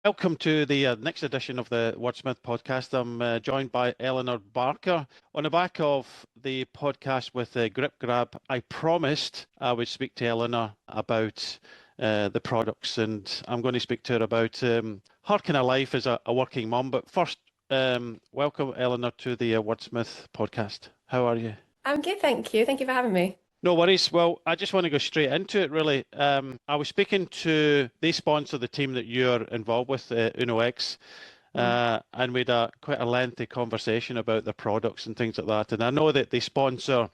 Welcome to the next edition of the Wordsmith podcast. I'm joined by Elinor Barker. On the back of the podcast with Grip Grab, I promised I would speak to Elinor about the products, and I'm going to speak to her about her kind of life as a working mum. But first, welcome Elinor to the Wordsmith podcast. How are you? I'm good, thank you. Thank you for having me. No worries. Well, I just want to go straight into it, really. I was speaking to, they sponsor the team that you're involved with, UnoX, and we had quite a lengthy conversation about the products and things like that. And I know that they sponsor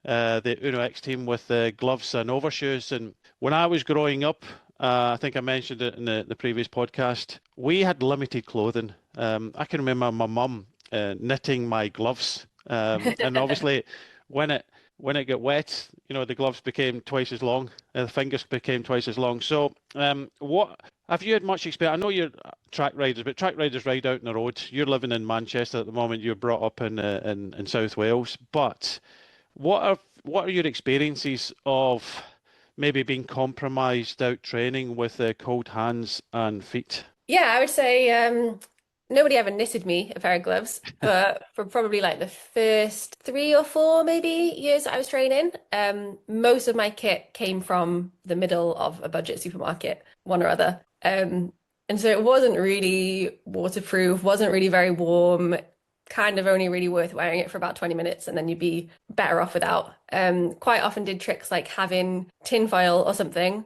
the UnoX team with gloves and overshoes. And when I was growing up, I think I mentioned it in the previous podcast, we had limited clothing. I can remember my mum knitting my gloves. And obviously, when it got wet, the gloves became twice as long, the fingers became twice as long. So what have you had much experience? I know you're track riders, but track riders ride out on the road. You're living in Manchester at the moment. You're brought up in South Wales. But what are your experiences of maybe being compromised out training with cold hands and feet? Yeah, I would say nobody ever knitted me a pair of gloves, but for probably like the first 3 or 4 maybe years that I was training, most of my kit came from the middle of a budget supermarket, one or other. And so it wasn't really waterproof, wasn't really very warm, kind of only really worth wearing it for about 20 minutes and then you'd be better off without. Quite often did tricks like having tinfoil or something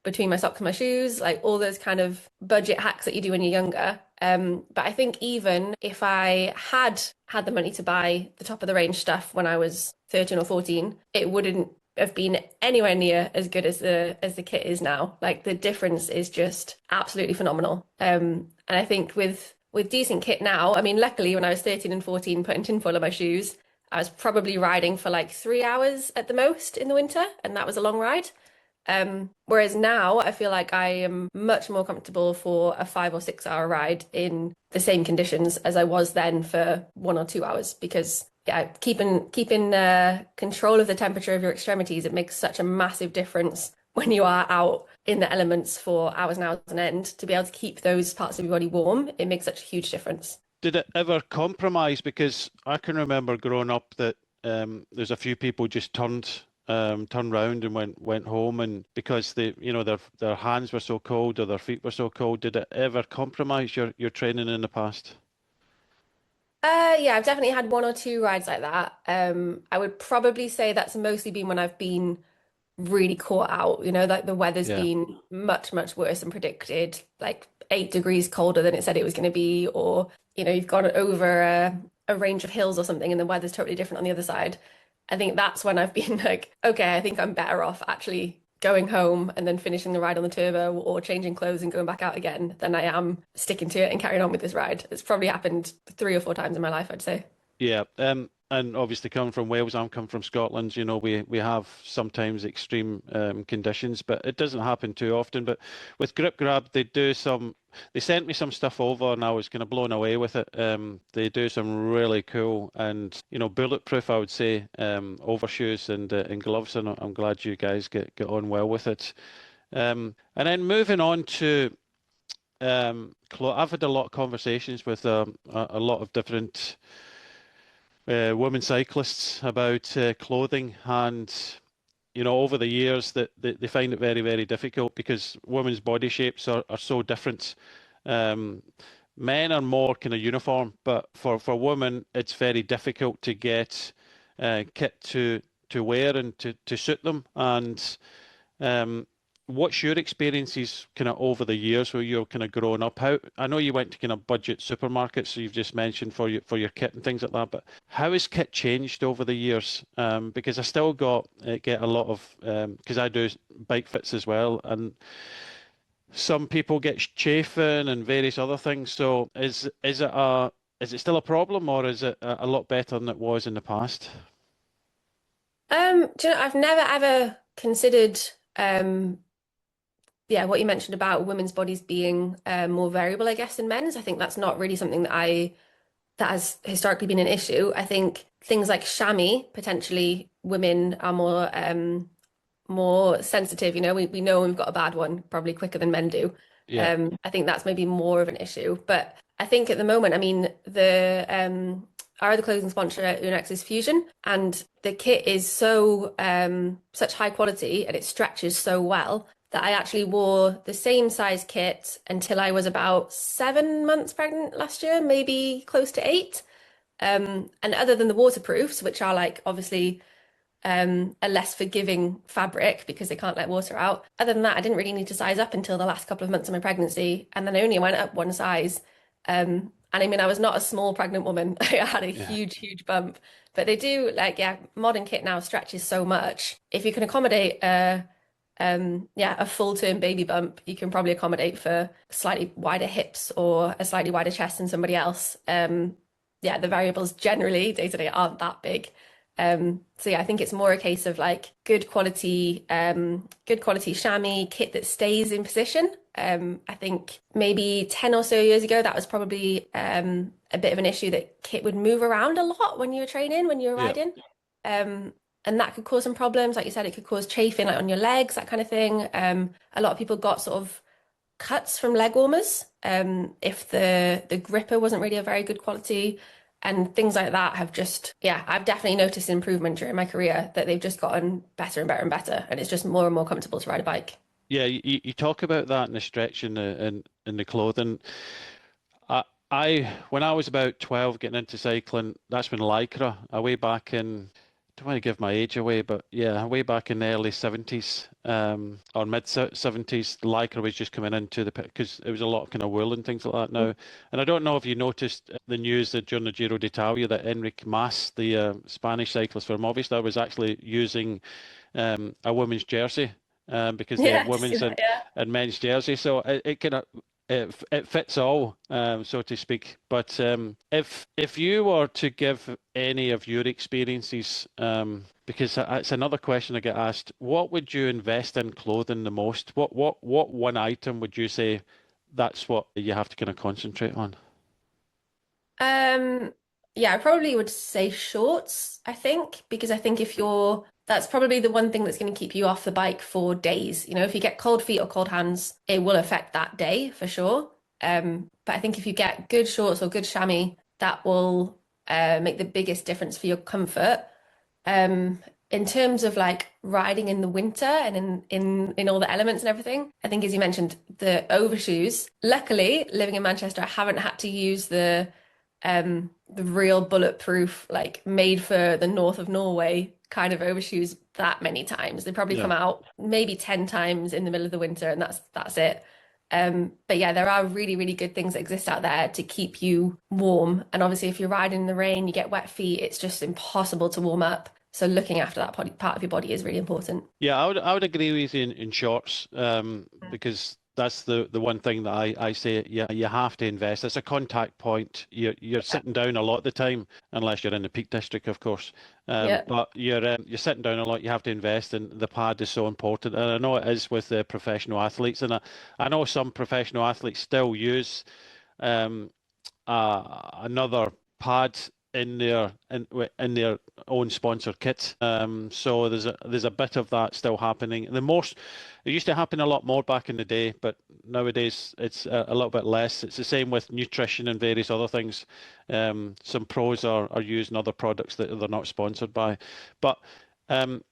between my socks and my shoes, like all those kind of budget hacks that you do when you're younger. But I think even if I had the money to buy the top of the range stuff when I was 13 or 14, it wouldn't have been anywhere near as good as the kit is now. Like the difference is just absolutely phenomenal. And I think with decent kit now, I mean, luckily when I was 13 and 14 putting tinfoil on my shoes, I was probably riding for like 3 hours at the most in the winter, and that was a long ride. Whereas now I feel like I am much more comfortable for a 5 or 6 hour ride in the same conditions as I was then for 1 or 2 hours, because keeping control of the temperature of your extremities, it makes such a massive difference when you are out in the elements for hours and hours on end. To be able to keep those parts of your body warm, it makes such a huge difference. Did it ever compromise? Because I can remember growing up that there's a few people just turned round and went home, and because their hands were so cold or their feet were so cold. Did it ever compromise your training in the past? Yeah, I've definitely had 1 or 2 rides like that. I would probably say that's mostly been when I've been really caught out, like the weather's been much, much worse than predicted, like 8 degrees colder than it said it was going to be, or you've gone over a range of hills or something and the weather's totally different on the other side. I think that's when I've been like, okay, I think I'm better off actually going home and then finishing the ride on the turbo or changing clothes and going back out again than I am sticking to it and carrying on with this ride. It's probably happened 3 or 4 times in my life, I'd say. Yeah. And obviously coming from Wales, I'm coming from Scotland, we have sometimes extreme conditions, but it doesn't happen too often. But with Grip Grab, they sent me some stuff over and I was kind of blown away with it. They do some really cool and, bulletproof, I would say, overshoes and gloves, and I'm glad you guys get on well with it. And then moving on to I've had a lot of conversations with a lot of different women cyclists about clothing, and over the years that they find it very, very difficult because women's body shapes are so different. Men are more kind of uniform, but for women it's very difficult to get kit to wear and to suit them. And what's your experiences kind of over the years where you're kind of growing up? I know you went to kind of budget supermarkets, so you've just mentioned for your kit and things like that, but how has kit changed over the years? Because I still get a lot of because I do bike fits as well, and some people get chafing and various other things. So is it still a problem, or is it a lot better than it was in the past? Do you know, I've never ever considered what you mentioned about women's bodies being more variable, I guess, than men's. I think that's not really something that has historically been an issue. I think things like chamois potentially women are more sensitive. You know, we know we've got a bad one probably quicker than men do. Yeah, I think that's maybe more of an issue. But I think at the moment, I mean, the our other clothing sponsor, Unex, is Fusion, and the kit is so such high quality and it stretches so well that I actually wore the same size kit until I was about 7 months pregnant last year, maybe close to eight. And other than the waterproofs, which are like obviously a less forgiving fabric because they can't let water out. Other than that, I didn't really need to size up until the last couple of months of my pregnancy, and then I only went up one size. And I mean, I was not a small pregnant woman. I had a yeah, huge bump. But they do like, yeah, modern kit now stretches so much. If you can accommodate a full term baby bump, you can probably accommodate for slightly wider hips or a slightly wider chest than somebody else. Yeah, the variables generally day to day aren't that big. So yeah, I think it's more a case of like good quality chamois kit that stays in position. I think maybe 10 or so years ago, that was probably a bit of an issue that kit would move around a lot when you were training, when you were yeah, riding. And that could cause some problems. Like you said, it could cause chafing like on your legs, that kind of thing. A lot of people got sort of cuts from leg warmers if the gripper wasn't really a very good quality, and things like that have just, yeah, I've definitely noticed improvement during my career, that they've just gotten better and better and better, and it's just more and more comfortable to ride a bike. yeah. You talk about that in the stretch in the clothing. I, when I was about 12 getting into cycling, that's when Lycra, way back in, don't want to give my age away, but yeah, way back in the early 70s, or mid 70s, Lycra was just coming into the pit because it was a lot of kind of wool and things like that now. And I don't know if you noticed the news that during the Giro d'Italia that Enric Mas, the Spanish cyclist for Movistar, was actually using a women's jersey. Because they Yeah, have to see women's that, yeah. and men's jersey, so it kind of it fits all, so to speak. But if you were to give any of your experiences, because it's another question I get asked, what would you invest in clothing the most? What one item would you say that's what you have to kind of concentrate on? Um, yeah, I probably would say shorts, I think, because I think if you're, that's probably the one thing that's going to keep you off the bike for days. You know, if you get cold feet or cold hands, it will affect that day for sure. But I think if you get good shorts or good chamois, that will make the biggest difference for your comfort. Um, in terms of like riding in the winter and in all the elements and everything, I think as you mentioned, the overshoes. Luckily, living in Manchester, I haven't had to use the real bulletproof, like made for the north of Norway kind of overshoes that many times. They probably Yeah. come out maybe 10 times in the middle of the winter, and that's it. But yeah, there are really good things that exist out there to keep you warm. And obviously, if you're riding in the rain, you get wet feet, it's just impossible to warm up. So looking after that part of your body is really important. Yeah, I would agree with you in shorts, because that's the one thing that I say, yeah, you have to invest. It's a contact point. You're Yeah. sitting down a lot of the time, unless you're in the Peak District, of course. Yeah. But you're sitting down a lot. You have to invest, and the pad is so important. And I know it is with the professional athletes, and I know some professional athletes still use um, another pad in their own sponsor kit. So there's a bit of that still happening. It used to happen a lot more back in the day, but nowadays it's a little bit less. It's the same with nutrition and various other things. Some pros are using other products that they're not sponsored by, but um,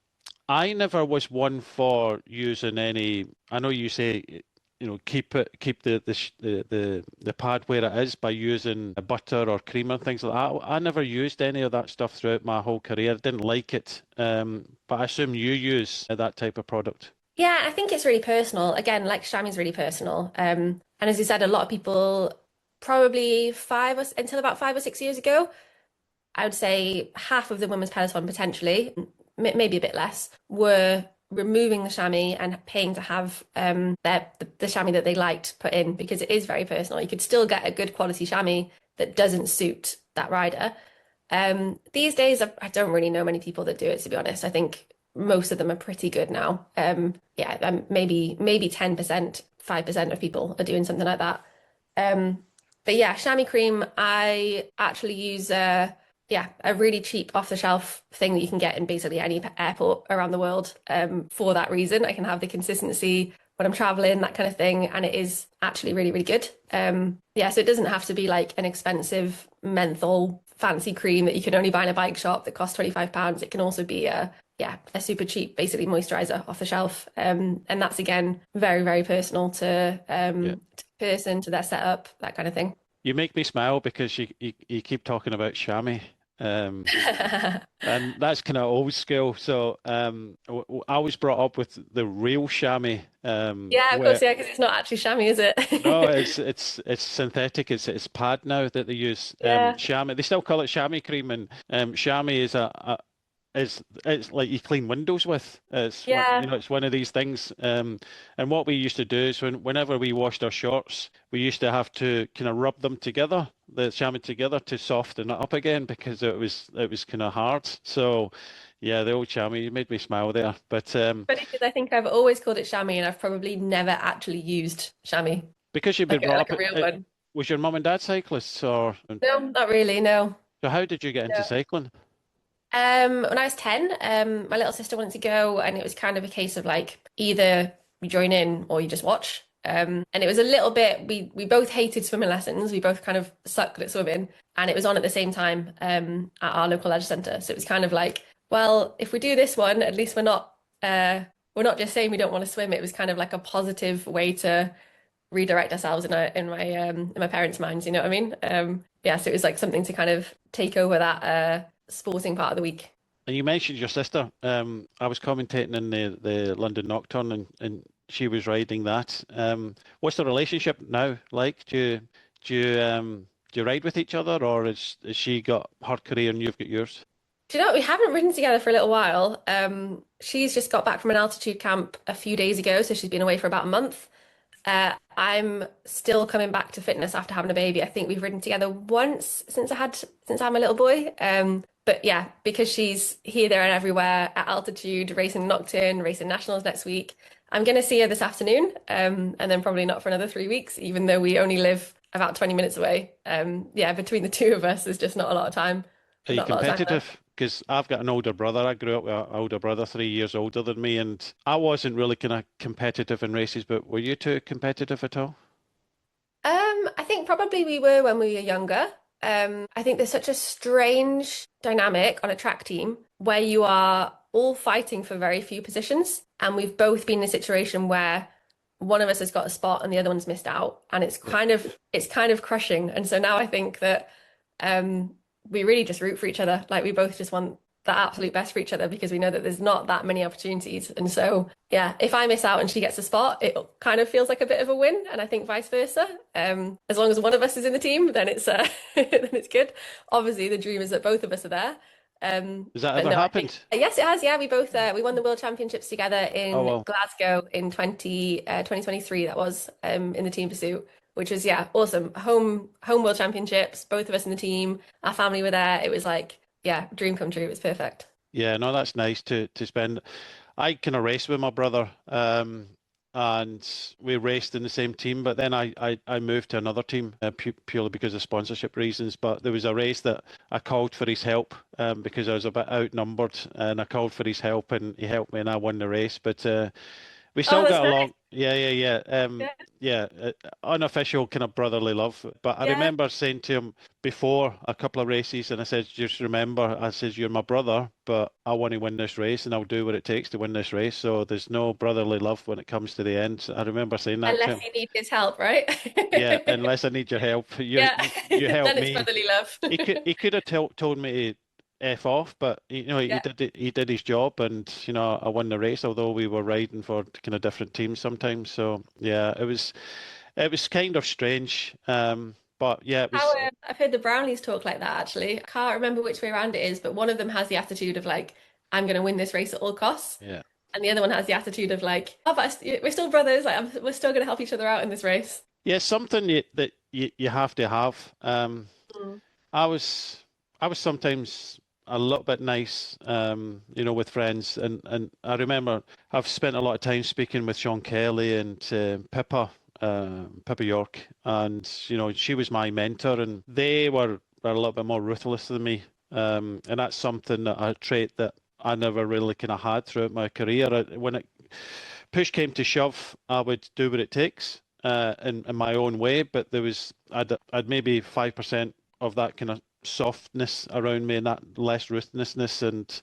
I never was one for using any. I know you say, keep the pad where it is by using butter or cream and things like that. I never used any of that stuff throughout my whole career. I didn't like it, but I assume you use that type of product. Yeah, I think it's really personal. Again, like chamois is really personal. And as you said, a lot of people probably until about 5 or 6 years ago, I would say half of the women's peloton potentially, maybe a bit less, were removing the chamois and paying to have the chamois that they liked put in because it is very personal. You could still get a good quality chamois that doesn't suit that rider. These days, I don't really know many people that do it, to be honest. I think most of them are pretty good now. Yeah, maybe 10%, 5% of people are doing something like that. Um, but yeah, chamois cream, I actually use yeah, a really cheap off the shelf thing that you can get in basically any airport around the world. For that reason, I can have the consistency when I'm traveling, that kind of thing, and it is actually really, really good. Yeah, so it doesn't have to be like an expensive menthol fancy cream that you can only buy in a bike shop that costs £25. It can also be a super cheap, basically moisturizer off the shelf. And that's again very, very personal Yeah. to the person, to their setup, that kind of thing. You make me smile because you keep talking about chamois. Um, and that's kind of old school. So I was brought up with the real chamois, Yeah, of course, where yeah, because it's not actually chamois, is no, it? it's synthetic. It's pad now that they use. Yeah, Chamois. They still call it chamois cream, and chamois is it's like you clean windows with. It's one, yeah, it's one of these things. And what we used to do is whenever we washed our shorts, we used to have to kind of rub them together, the chamois together, to soften it up again because it was kind of hard. So, yeah, the old chamois, you made me smile there. But but because I think I've always called it chamois, and I've probably never actually used chamois, because you've been brought like up, a real one. was your mum and dad cyclists, or No, not really, no. so how did you get into No. cycling? When I was 10, my little sister wanted to go, and it was kind of a case of like either you join in or you just watch. And it was a little bit, we both hated swimming lessons. We both kind of sucked at swimming, and it was on at the same time at our local leisure centre. So it was kind of like, well, if we do this one, at least we're not just saying we don't want to swim. It was kind of like a positive way to redirect ourselves in my parents' minds, you know what I mean? Yeah, so it was like something to kind of take over that sporting part of the week. And you mentioned your sister. I was commentating in the London Nocturne, and she was riding that. What's the relationship now like? Do you ride with each other, or is she got her career and you've got yours? Do you know, we haven't ridden together for a little while. She's just got back from an altitude camp a few days ago, so she's been away for about a month. I'm still coming back to fitness after having a baby. I think we've ridden together once since I had my little boy. But yeah, because she's here, there, and everywhere at altitude, racing Nocturne, racing nationals next week. I'm going to see her this afternoon, and then probably not for another 3 weeks, even though we only live about 20 minutes away. Yeah, between the two of us, there's just not a lot of time. Are you Not a lot of time left. competitive? Because I've got an older brother. I grew up with an older brother, 3 years older than me, and I wasn't really kind of competitive in races. But were you two competitive at all? I think probably we were when we were younger. I think there's such a strange dynamic on a track team where you are all fighting for very few positions, and we've both been in a situation where one of us has got a spot and the other one's missed out, and Yeah. it's kind of crushing. And so now I think that we really just root for each other. Like we both just want the absolute best for each other because we know that there's not that many opportunities. And so, yeah, if I miss out and she gets a spot, it kind of feels like a bit of a win. And I think vice versa. As long as one of us is in the team, then it's then it's good. Obviously, the dream is that both of us are there. Has that But ever no, I think happened? yes, it has. Yeah, we both we won the World Championships together Oh in well. Glasgow in 2023. That was in the team pursuit, which was yeah, awesome. Home World Championships, both of us in the team. Our family were there. It was like yeah, dream come true. It was perfect. Yeah, no, that's nice to spend. I kind of raced with my brother, and we raced in the same team. But then I moved to another team purely because of sponsorship reasons. But there was a race that I called for his help because I was a bit outnumbered, and I called for his help, and he helped me, and I won the race. But we Oh, still that's got nice. along. Yeah, yeah, yeah. Yeah, Yeah, unofficial kind of brotherly love. But I yeah. remember saying to him before a couple of races, and I said, just remember, I says, you're my brother, but I want to win this race, and I'll do what it takes to win this race. So there's no brotherly love when it comes to the end. I remember saying that to Unless him. you need his help, right? Yeah, unless I need your help, you Yeah, you, you help then it's me. brotherly love. He could have told me to f off, but he Yeah. did his job, and I won the race. Although we were riding for kind of different teams sometimes, so yeah, it was kind of strange. But yeah, it How was. I've heard the Brownies talk like that actually. I can't remember which way around it is, but one of them has the attitude of like, I'm going to win this race at all costs. Yeah, And the other one has the attitude of like, oh, but we're still brothers. Like, we're still going to help each other out in this race. yeah, something that you have to have. Mm. I was I was sometimes a little bit nice, with friends, and I remember I've spent a lot of time speaking with Sean Kelly and Pippa York, and she was my mentor, and they were a little bit more ruthless than me. And that's something that a trait that I never really kind of had throughout my career. When it push came to shove, I would do what it takes in my own way. But I'd maybe 5% of that kind of softness around me and that less ruthlessness, and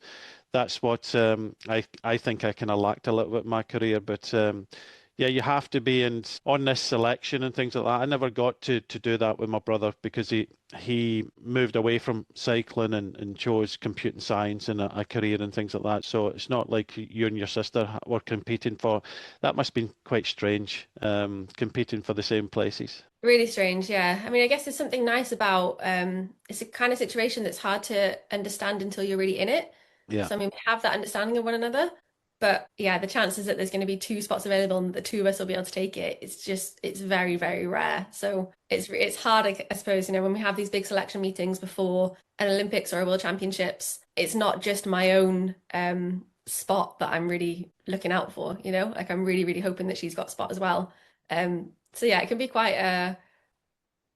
that's what I think I kind of lacked a little bit in my career. But yeah, you have to be on this selection and things like that. I never got to do that with my brother because he moved away from cycling and chose computing science and a career and things like that. So it's not like you and your sister were competing for. That must have been quite strange, competing for the same places. Really strange, yeah. I mean, I guess there's something nice about it's a kind of situation that's hard to understand until you're really in it. Yeah. So I mean, we have that understanding of one another, but yeah, the chances that there's going to be two spots available and the two of us will be able to take it, it's very, very rare. So it's hard, I suppose, when we have these big selection meetings before an Olympics or a World Championships, it's not just my own spot that I'm really looking out for, like I'm really, really hoping that she's got a spot as well. So yeah, it can be quite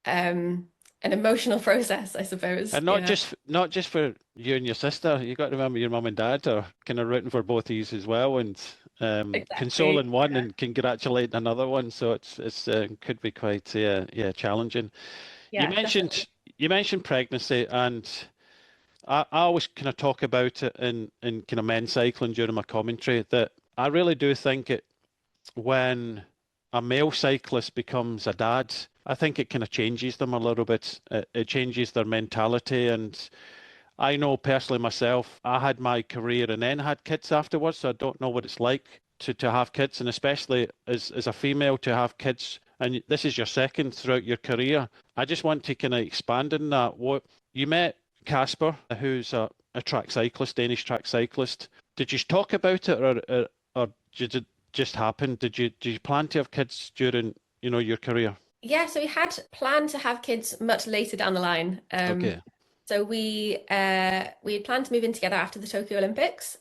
an emotional process, I suppose. And Yeah, not just for you and your sister. You got to remember your mum and dad are kind of rooting for both of you as well, and exactly. consoling one and congratulating another one. So it's could be quite challenging. You Yeah, mentioned definitely. you mentioned pregnancy, and I always kind of talk about it in kind of men's cycling during my commentary that I really do think it when a male cyclist becomes a dad, I think it kind of changes them a little bit. It changes their mentality. And I know personally myself, I had my career and then had kids afterwards. So I don't know what it's like to have kids, and especially as a female to have kids. And this is your second throughout your career. I just want to kind of expand on that. What you met Casper, who's a track cyclist, Danish track cyclist. Did you talk about it, or did it just happen? Did you plan to have kids during your career? Yeah, so we had planned to have kids much later down the line. Okay. So we had planned to move in together after the Tokyo Olympics.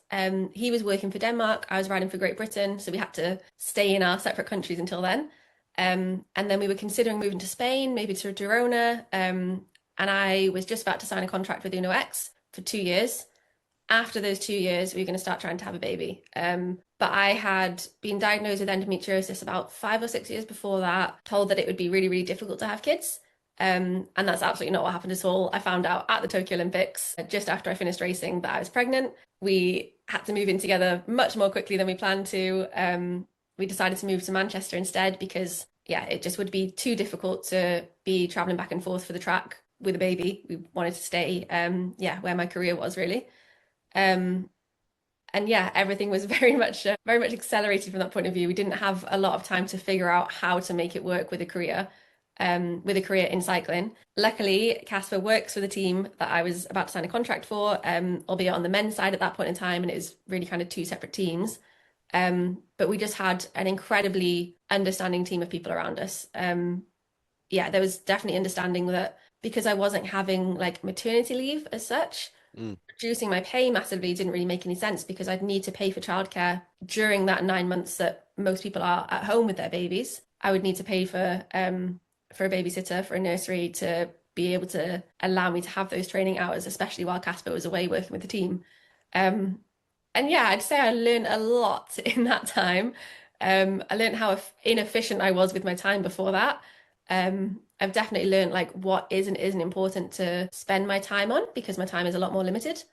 He was working for Denmark, I was riding for Great Britain, so we had to stay in our separate countries until then. And then we were considering moving to Spain, maybe to Girona. And I was just about to sign a contract with Uno X for 2 years. After those 2 years, we were going to start trying to have a baby. But I had been diagnosed with endometriosis about 5 or 6 years before that, told that it would be really, really difficult to have kids. And that's absolutely not what happened at all. I found out at the Tokyo Olympics, just after I finished racing, that I was pregnant. We had to move in together much more quickly than we planned to. We decided to move to Manchester instead because, yeah, it just would be too difficult to be traveling back and forth for the track with a baby. We wanted to stay, where my career was really. Um, and yeah, everything was very much accelerated from that point of view. We didn't have a lot of time to figure out how to make it work with a career in cycling. Luckily, Casper works for the team that I was about to sign a contract for, albeit on the men's side at that point in time, and it was really kind of two separate teams. But we just had an incredibly understanding team of people around us. Yeah, there was definitely understanding that because I wasn't having like maternity leave as such, Mm. reducing my pay massively didn't really make any sense because I'd need to pay for childcare during that 9 months that most people are at home with their babies. I would need to pay for a babysitter, for a nursery to be able to allow me to have those training hours, especially while Casper was away working with the team. Um, and yeah, I'd say I learned a lot in that time. I learned how inefficient I was with my time before that. I've definitely learned like what is and isn't important to spend my time on because my time is a lot more limited.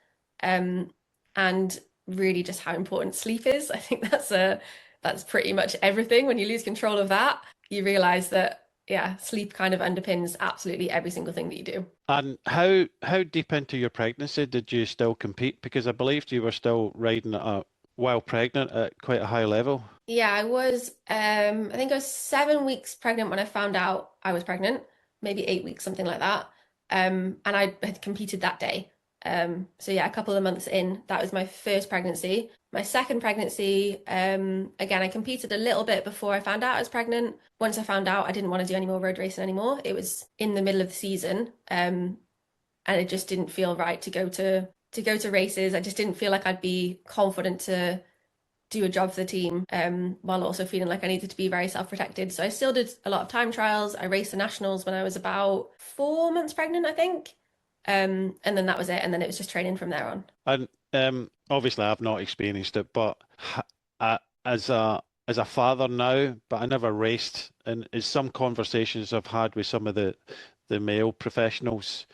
Um, and really just how important sleep is. I think that's pretty much everything. When you lose control of that, you realize that yeah, sleep kind of underpins absolutely every single thing that you do. And how deep into your pregnancy did you still compete? Because I believed you were still riding while pregnant at quite a high level. Yeah, I think I was 7 weeks pregnant when I found out I was pregnant, maybe 8 weeks, something like that. And I had competed that day. So yeah, a couple of months in, that was my first pregnancy. My second pregnancy, again, I competed a little bit before I found out I was pregnant. Once I found out I didn't want to do any more road racing anymore, it was in the middle of the season. And it just didn't feel right to go to races. I just didn't feel like I'd be confident to do a job for the team, while also feeling like I needed to be very self-protected. So I still did a lot of time trials. I raced the nationals when I was about 4 months pregnant, I think. And then that was it. And then it was just training from there on. And obviously, I've not experienced it, but as a father now, but I never raced. And it's some conversations I've had with some of the male professionals,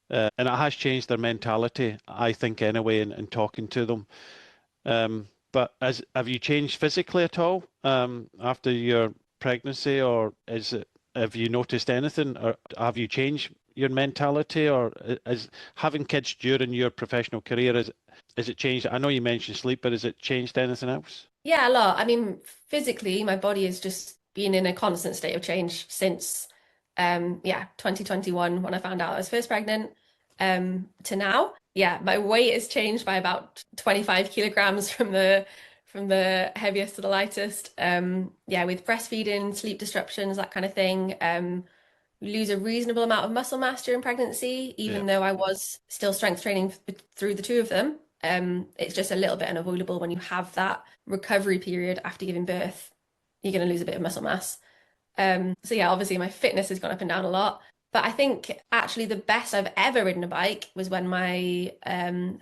and it has changed their mentality, I think, anyway, in talking to them. But have you changed physically at all after your pregnancy, or have you noticed anything, or have you changed your mentality, or is having kids during your professional career is it changed? I know you mentioned sleep, but has it changed anything else? Yeah, a lot. I mean, physically, my body has just been in a constant state of change since, yeah, 2021 when I found out I was first pregnant, to now. Yeah, my weight has changed by about 25 kilograms from the heaviest to the lightest. Yeah, with breastfeeding, sleep disruptions, that kind of thing. You lose a reasonable amount of muscle mass during pregnancy, Yeah. even though I was still strength training through the two of them. It's just a little bit unavoidable when you have that recovery period after giving birth. You're going to lose a bit of muscle mass. So yeah, obviously my fitness has gone up and down a lot. But I think actually the best I've ever ridden a bike was when my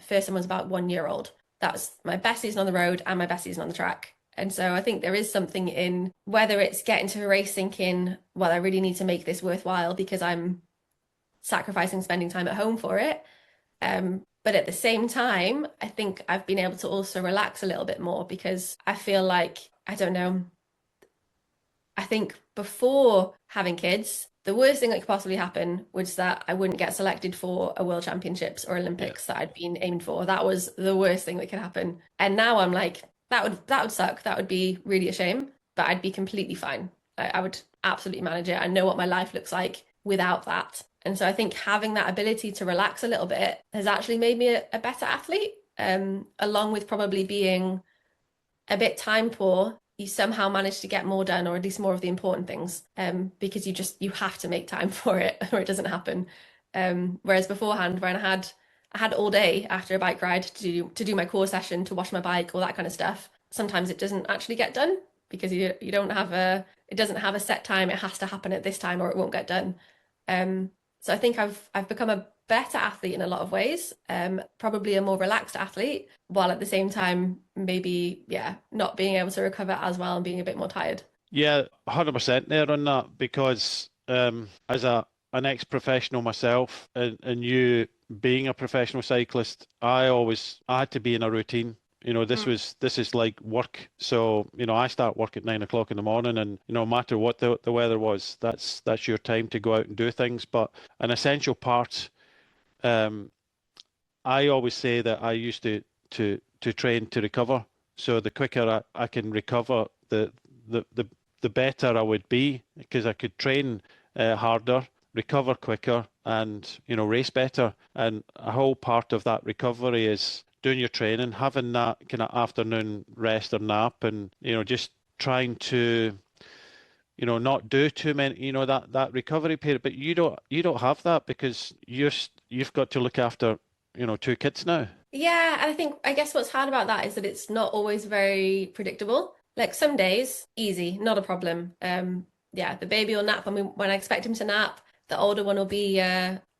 first son was about 1 year old. That's my best season on the road and my best season on the track. And so I think there is something in whether it's getting to a race thinking, well, I really need to make this worthwhile because I'm sacrificing spending time at home for it. But at the same time, I think I've been able to also relax a little bit more because I feel like, I don't know, I think before having kids, the worst thing that could possibly happen was that I wouldn't get selected for a World Championships or Yeah. Olympics that I'd been aiming for. That was the worst thing that could happen. And now I'm like, that would suck. That would be really a shame, but I'd be completely fine. I would absolutely manage it. I know what my life looks like without that. And so I think having that ability to relax a little bit has actually made me a better athlete, along with probably being a bit time poor. You somehow manage to get more done, or at least more of the important things, because you have to make time for it, or it doesn't happen. Whereas beforehand, when I had all day after a bike ride to do my core session, to wash my bike, all that kind of stuff. Sometimes it doesn't actually get done because you don't have it doesn't have a set time. It has to happen at this time, or it won't get done. So I think I've become a better athlete in a lot of ways, probably a more relaxed athlete, while at the same time maybe, yeah, not being able to recover as well and being a bit more tired. Yeah, 100% there on that because as an ex-professional myself and you being a professional cyclist, I had to be in a routine. Mm. This is like work. So, I start work at 9 o'clock in the morning and, no matter what the weather was, that's your time to go out and do things. But an essential part, um, I always say that I used to train to recover. So the quicker I can recover, the the the better I would be because I could train harder, recover quicker, and race better. And a whole part of that recovery is doing your training, having that kind of afternoon rest or nap, and just trying to not do too many, that recovery period. But you don't have that because you've got to look after two kids now. Yeah, and I guess what's hard about that is that it's not always very predictable. Like some days, easy, not a problem. Yeah, the baby will nap when I expect him to nap. The older one will be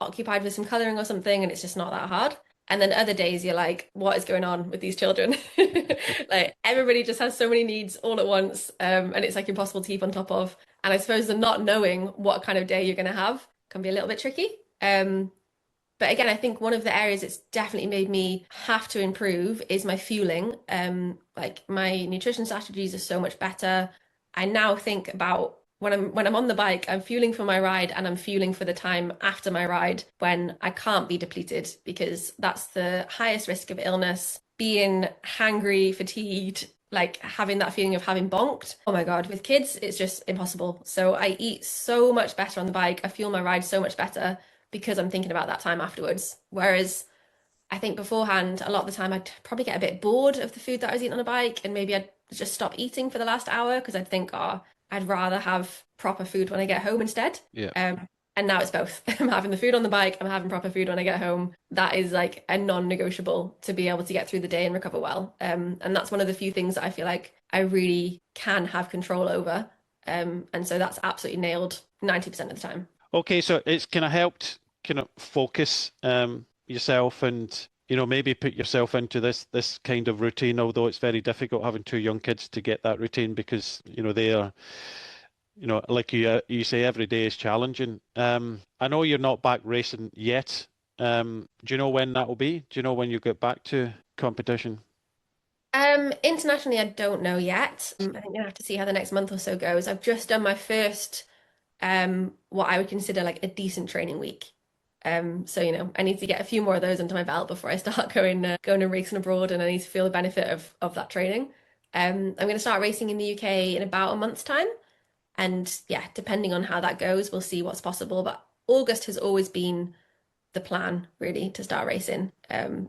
occupied with some coloring or something, and it's just not that hard. And then other days you're like, what is going on with these children? Like everybody just has so many needs all at once, and it's like impossible to keep on top of. And I suppose the not knowing what kind of day you're going to have can be a little bit tricky. But again, I think one of the areas it's definitely made me have to improve is my fueling. Like my nutrition strategies are so much better. I now think about when I'm on the bike, I'm fueling for my ride and I'm fueling for the time after my ride when I can't be depleted because that's the highest risk of illness, being hangry, fatigued, like having that feeling of having bonked. Oh my God, with kids, it's just impossible. So I eat so much better on the bike. I fuel my ride so much better because I'm thinking about that time afterwards. Whereas I think beforehand, a lot of the time I'd probably get a bit bored of the food that I was eating on a bike and maybe I'd just stop eating for the last hour because I'd think, oh, I'd rather have proper food when I get home instead. Yeah. And now it's both. I'm having the food on the bike, I'm having proper food when I get home. That is like a non-negotiable to be able to get through the day and recover well. And that's one of the few things that I feel like I really can have control over. And so that's absolutely nailed 90% of the time. Okay, so it's kind of helped kind of focus yourself and maybe put yourself into this kind of routine, although it's very difficult having two young kids to get that routine because they are like you say, every day is challenging. I know you're not back racing yet. Do you know when that will be? Do you know when you get back to competition? Internationally, I don't know yet. I think I'm gonna have to see how the next month or so goes. I've just done my first, what I would consider like a decent training week. So I need to get a few more of those under my belt before I start going and racing abroad, and I need to feel the benefit of that training. I'm going to start racing in the UK in about a month's time, and yeah, depending on how that goes, we'll see what's possible. But August has always been the plan really to start racing.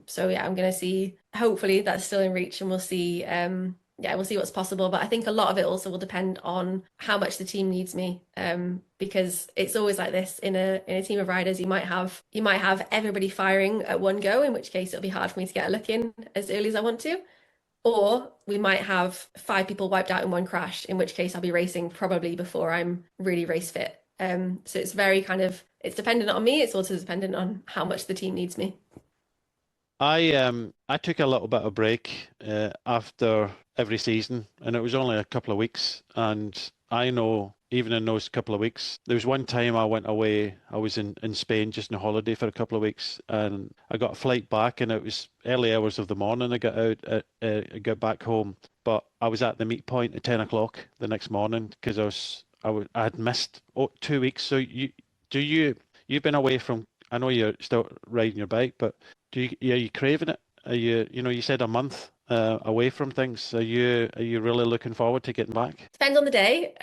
So yeah, I'm gonna see. Hopefully that's still in reach, and we'll see. Yeah, we'll see what's possible. But I think a lot of it also will depend on how much the team needs me. Because it's always like this in a team of riders. You might have everybody firing at one go, in which case it'll be hard for me to get a look in as early as I want to. Or we might have five people wiped out in one crash, in which case I'll be racing probably before I'm really race fit. So it's very kind of it's dependent on me. It's also dependent on how much the team needs me. I took a little bit of break after every season, and it was only a couple of weeks. And I know even in those couple of weeks, there was one time I went away. I was in Spain just on a holiday for a couple of weeks, and I got a flight back, and it was early hours of the morning. I got out, I got back home, but I was at the meet point at 10 o'clock the next morning because I had missed 2 weeks. So you've been away from. I know you're still riding your bike, but are you craving it? Are you said a month away from things. Are you really looking forward to getting back? Depends on the day.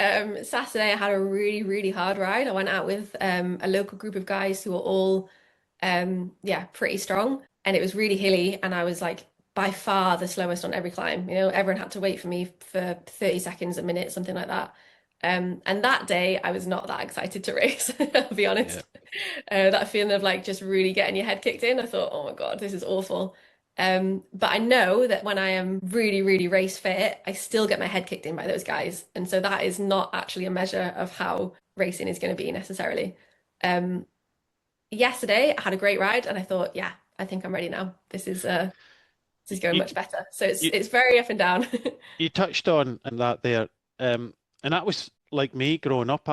Saturday I had a really, really hard ride. I went out with a local group of guys who were all yeah, pretty strong. And it was really hilly, and I was like by far the slowest on every climb. Everyone had to wait for me for 30 seconds a minute, something like that. And that day I was not that excited to race, I'll be Yeah. honest. That feeling of like just really getting your head kicked in, I thought, oh my God, this is awful. But I know that when I am really, really race fit, I still get my head kicked in by those guys. And so that is not actually a measure of how racing is going to be necessarily. Um, Yesterday I had a great ride, and I thought, yeah, I think I'm ready now. This is going You, much better. So it's you, it's very up and down. you touched on that there, and that was like me growing up.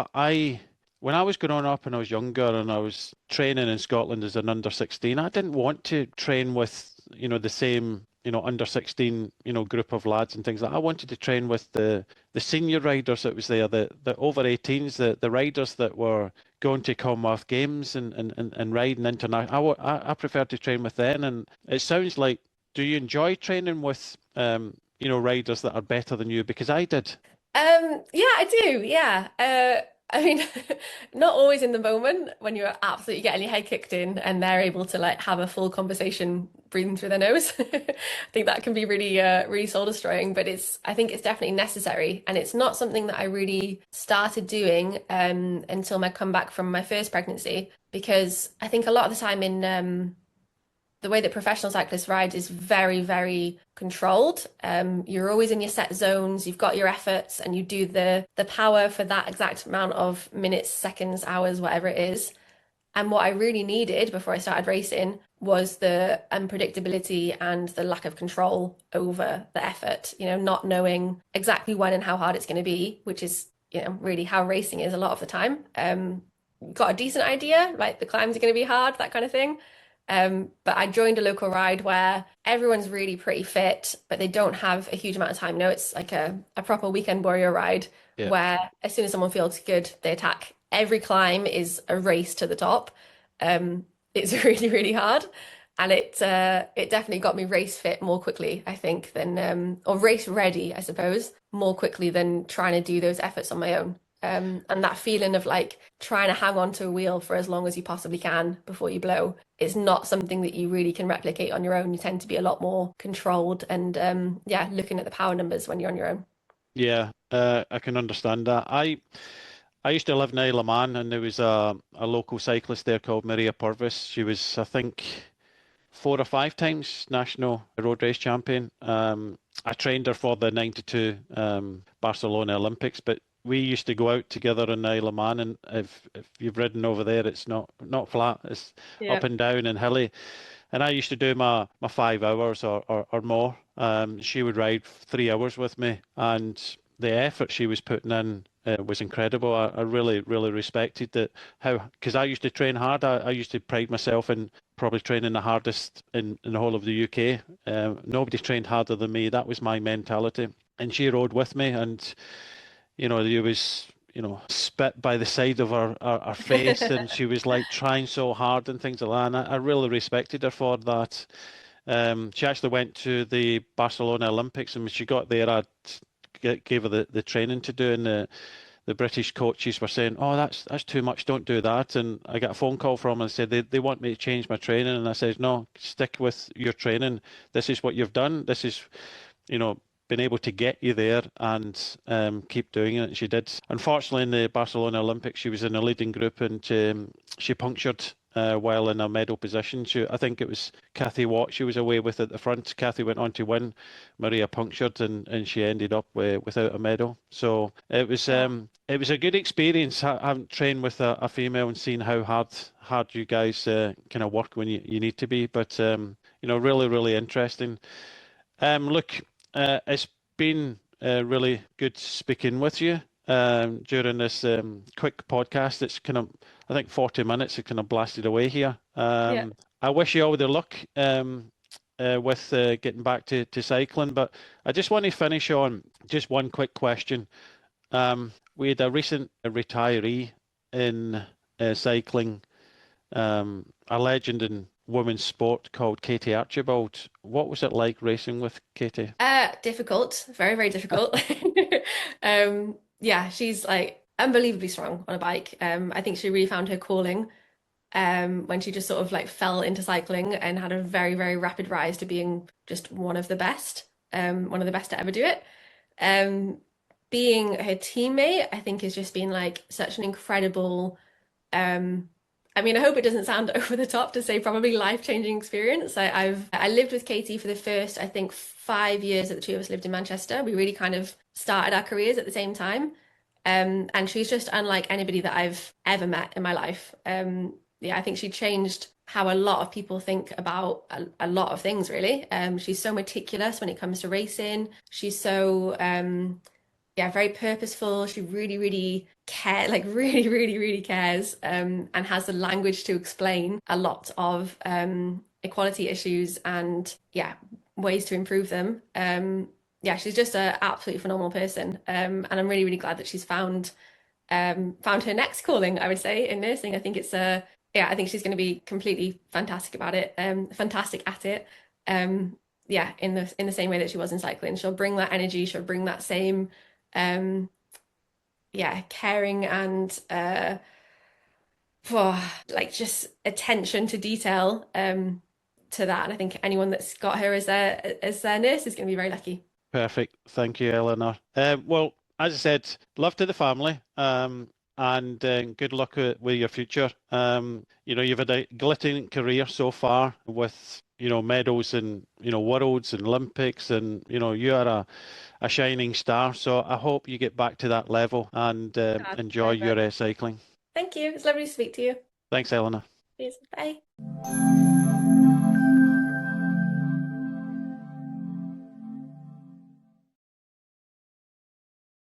When I was growing up and I was younger and I was training in Scotland as an under 16, I didn't want to train with, the same, under 16, group of lads and things like that. I wanted to train with the senior riders that was there, the over 18s, the riders that were going to Commonwealth Games and riding international. I prefer to train with them. And it sounds like, do you enjoy training with, riders that are better than you? Because I did. Yeah, I do. Yeah. I mean, not always in the moment when you're absolutely getting your head kicked in and they're able to like have a full conversation breathing through their nose. I think that can be really, really soul destroying, but I think it's definitely necessary. And it's not something that I really started doing, until my comeback from my first pregnancy, because I think a lot of the time in, the way that professional cyclists ride is very, very controlled. You're always in your set zones, you've got your efforts, and you do the power for that exact amount of minutes, seconds, hours, whatever it is. And what I really needed before I started racing was the unpredictability and the lack of control over the effort, not knowing exactly when and how hard it's going to be, which is, really how racing is a lot of the time. Got a decent idea, like the climbs are going to be hard, that kind of thing. But I joined a local ride where everyone's really pretty fit, but they don't have a huge amount of time. No, it's like a proper weekend warrior ride Yeah. where as soon as someone feels good, they attack. Every climb is a race to the top. It's really, really hard. And it definitely got me race fit more quickly, I think, than or race ready, I suppose, more quickly than trying to do those efforts on my own. And that feeling of like trying to hang on to a wheel for as long as you possibly can before you blow is not something that you really can replicate on your own. You tend to be a lot more controlled and yeah, looking at the power numbers when you're on your own. Yeah, I can understand that. I used to live in Isle of Man, and there was a local cyclist there called Maria Purvis. She was, I think, 4 or 5 times national road race champion. I trained her for the '92 Barcelona Olympics, but we used to go out together on the Isle of Man, and if you've ridden over there, it's not flat, it's up Yeah. and down and hilly. And I used to do my 5 hours or more. She would ride 3 hours with me, and the effort she was putting in was incredible. I really, really respected that. Because I used to train hard. I used to pride myself in probably training the hardest in the whole of the UK. Nobody trained harder than me. That was my mentality. And she rode with me, and there was, spit by the side of her face, and she was like trying so hard and things like that. And I really respected her for that. She actually went to the Barcelona Olympics, and when she got there, gave her the training to do, and the British coaches were saying, "Oh, that's too much. Don't do that." And I got a phone call from them and said they want me to change my training, and I said, "No, stick with your training. This is what you've done. This is, been able to get you there, and keep doing it." And she did. Unfortunately, in the Barcelona Olympics, she was in a leading group, and she punctured while in a medal position. I think it was Kathy Watt she was away with at the front. Kathy went on to win. Maria punctured, and she ended up without a medal. So it was a good experience having trained with a female and seeing how hard you guys kind of work when you need to be. But really, really interesting. Look, it's been really good speaking with you during this quick podcast. It's kind of, I think, 40 minutes. It kind of blasted away here. Yeah. I wish you all the luck with getting back to cycling, but I just want to finish on just one quick question. We had a recent retiree in cycling, a legend in women's sport called Katie Archibald. What was it like racing with Katie? Difficult, very, very difficult. Yeah, she's like unbelievably strong on a bike. I think she really found her calling when she just sort of like fell into cycling and had a very, very rapid rise to being just one of the best to ever do it. Um, Being her teammate, I think has just been like such an incredible um, I mean, I hope it doesn't sound over the top to say probably life-changing experience. I lived with Katie for the first, I think, 5 years that the two of us lived in Manchester. We really kind of started our careers at the same time. And she's just unlike anybody that I've ever met in my life. Yeah, I think she changed how a lot of people think about a lot of things, really. She's so meticulous when it comes to racing. She's so yeah, very purposeful. She really, really really, really, really cares, and has the language to explain a lot of equality issues and yeah, ways to improve them. Yeah, she's just an absolutely phenomenal person. And I'm really, really glad that she's found her next calling, I would say, in nursing. I think it's yeah, I think she's going to be completely fantastic about it, fantastic at it. Yeah, in the same way that she was in cycling. She'll bring that energy, she'll bring that same um yeah, caring and for like just attention to detail to that. And I think anyone that's got her as their nurse is going to be very lucky. Perfect. Thank you, Eleanor. Well, as I said, love to the family, and good luck with your future. You've had a glittering career so far with, medals and, worlds and Olympics, and, you are a shining star. So I hope you get back to that level and God, enjoy very your much. cycling. Thank you. It's lovely to speak to you. Thanks, Eleanor. Cheers. Bye.